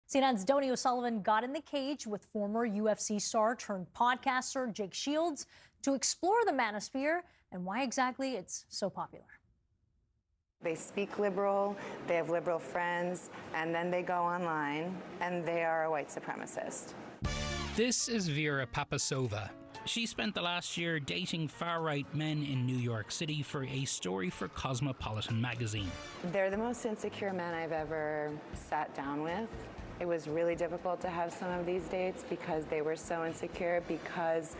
CNN's Donnie O'Sullivan got in the cage with former UFC star turned podcaster Jake Shields to explore the manosphere and why exactly it's so popular. They speak liberal, they have liberal friends, and then they go online and they are a white supremacist. This is Vera Papasova. She spent the last year dating far-right men in New York City for a story for Cosmopolitan magazine. They're the most insecure men I've ever sat down with. It was really difficult to have some of these dates because they were so insecure, because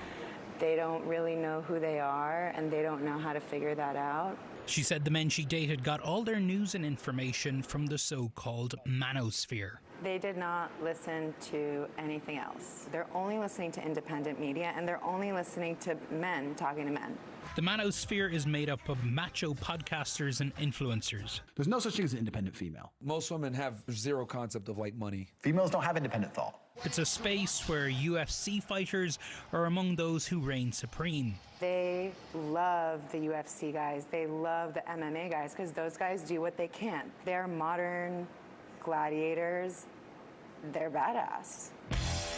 they don't really know who they are and they don't know how to figure that out. She said the men she dated got all their news and information from the so-called manosphere. They did not listen to anything else. They're only listening to independent media, and they're only listening to men talking to men. The manosphere is made up of macho podcasters and influencers. There's no such thing as an independent female. Most women have zero concept of like money. Females don't have independent thought. It's a space where UFC fighters are among those who reign supreme. They love the UFC guys. They love the MMA guys because those guys do what they can. They're modern gladiators. They're badass.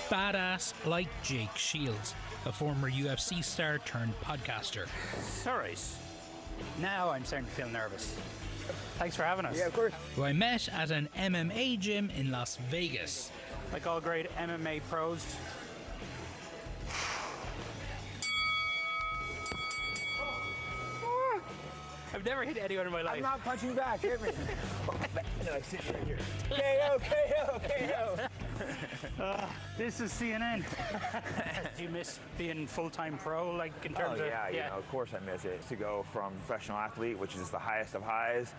Badass like Jake Shields, a former UFC star turned podcaster. All right. Now I'm starting to feel nervous. Thanks for having us. Yeah, of course. Who I met at an MMA gym in Las Vegas. Like all great MMA pros. I've never hit anyone in my life. I'm not punching back, hit me. No, I sit right here. KO, KO, KO. This is CNN. Do you miss being full-time pro, like in terms of? Yeah, you know, of course I miss it. To go from professional athlete, which is the highest of highs,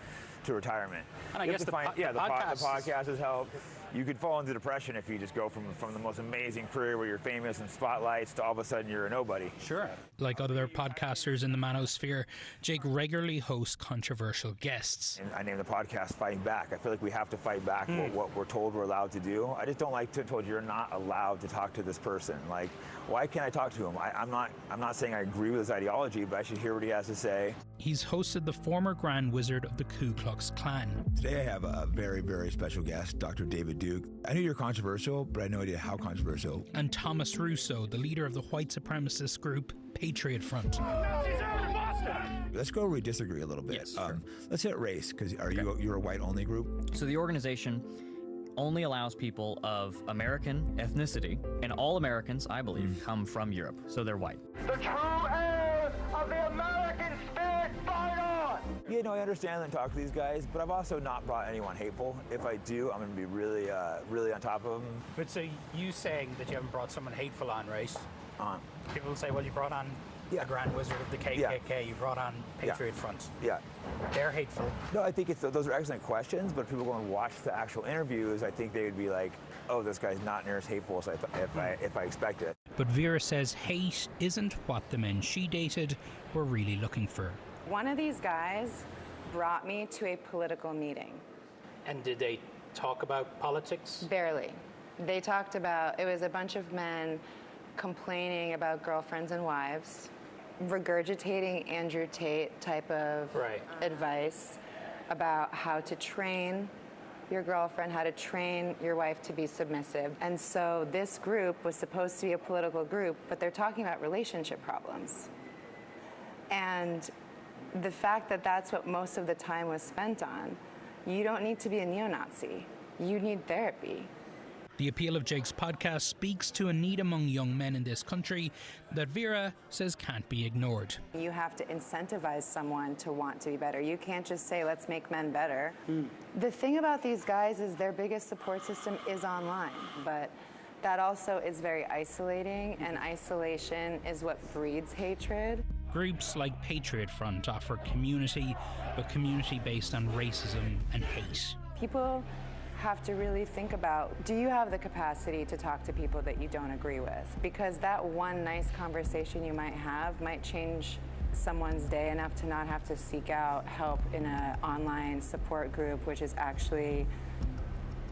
to retirement. And I guess the podcast has helped. You could fall into depression if you just go from the most amazing career where you're famous and spotlights to all of a sudden you're a nobody. Sure. Like other podcasters in the manosphere, Jake regularly hosts controversial guests. And I named the podcast Fighting Back. I feel like we have to fight back what we're told we're allowed to do. I just don't like to be told you're not allowed to talk to this person. Like, why can't I talk to him? I'm not saying I agree with his ideology, but I should hear what he has to say. He's hosted the former Grand Wizard of the Ku Klux Klan. Today I have a very, very special guest, Dr. David Duke. I knew you're controversial, but I had no idea how controversial. And Thomas Russo, the leader of the white supremacist group Patriot Front. Let's go where we disagree a little bit. Yes, sure. Let's hit race, because you're a white-only group? So the organization only allows people of American ethnicity, and all Americans, I believe, come from Europe, so they're white. The true heirs of the American spirit, fight on! Yeah, no, I understand and talk to these guys, but I've also not brought anyone hateful. If I do, I'm going to be really on top of them. But so you saying that you haven't brought someone hateful on, right? People will say, well, you brought on the Grand Wizard of the KKK, you brought on Patriot Front. Yeah. They're hateful. No, I think those are excellent questions, but if people go and watch the actual interviews, I think they would be like, oh, this guy's not near as hateful as if I expected. But Vera says hate isn't what the men she dated were really looking for. One of these guys brought me to a political meeting. And did they talk about politics? Barely. They talked about, it was a bunch of men complaining about girlfriends and wives, regurgitating Andrew Tate type of advice about how to train your girlfriend, how to train your wife to be submissive. And so this group was supposed to be a political group, but they're talking about relationship problems. And the fact that that's what most of the time was spent on, you don't need to be a neo-Nazi. You need therapy. The appeal of Jake's podcast speaks to a need among young men in this country that Vera says can't be ignored. You have to incentivize someone to want to be better. You can't just say, let's make men better. The thing about these guys is their biggest support system is online, but that also is very isolating, and isolation is what breeds hatred. Groups like Patriot Front offer community, but community based on racism and hate. People have to really think about, do you have the capacity to talk to people that you don't agree with? Because that one nice conversation you might have might change someone's day enough to not have to seek out help in an online support group, which is actually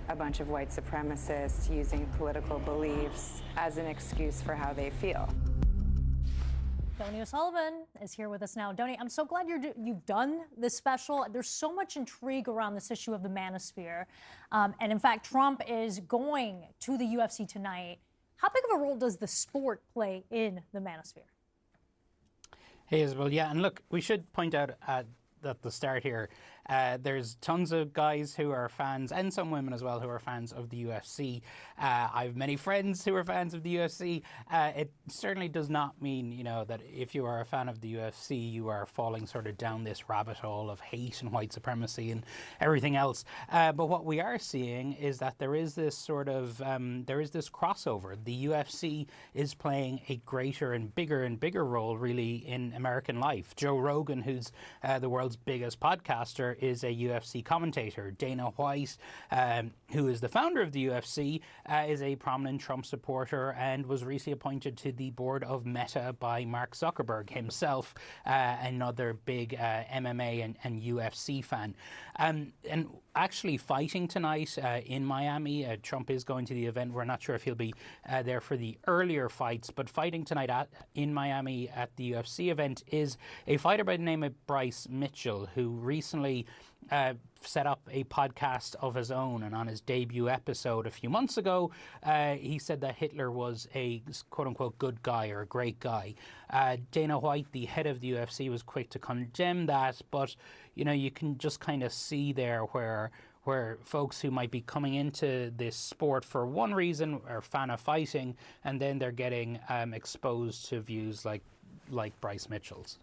a bunch of white supremacists using political beliefs as an excuse for how they feel. Donnie O'Sullivan is here with us now. Donnie, I'm so glad you've done this special. There's so much intrigue around this issue of the manosphere. And in fact, Trump is going to the UFC tonight. How big of a role does the sport play in the manosphere? Hey, Isabel. Yeah, and look, we should point out at the start here, there's tons of guys who are fans, and some women as well, who are fans of the UFC. I have many friends who are fans of the UFC. It certainly does not mean, you know, that if you are a fan of the UFC, you are falling sort of down this rabbit hole of hate and white supremacy and everything else. But what we are seeing is that there is this sort of, there is this crossover. The UFC is playing a greater and bigger role, really, in American life. Joe Rogan, who's the world's biggest podcaster, is a UFC commentator. Dana White, who is the founder of the UFC, is a prominent Trump supporter and was recently appointed to the board of Meta by Mark Zuckerberg himself, another big MMA and UFC fan. And actually fighting tonight in Miami, Trump is going to the event. We're not sure if he'll be there for the earlier fights, but fighting tonight in Miami at the UFC event is a fighter by the name of Bryce Mitchell, who recently set up a podcast of his own, and on his debut episode a few months ago, he said that Hitler was a quote-unquote good guy or a great guy. Dana White, the head of the UFC, was quick to condemn that, but you know, you can just kind of see there where folks who might be coming into this sport for one reason are a fan of fighting, and then they're getting exposed to views like Bryce Mitchell's.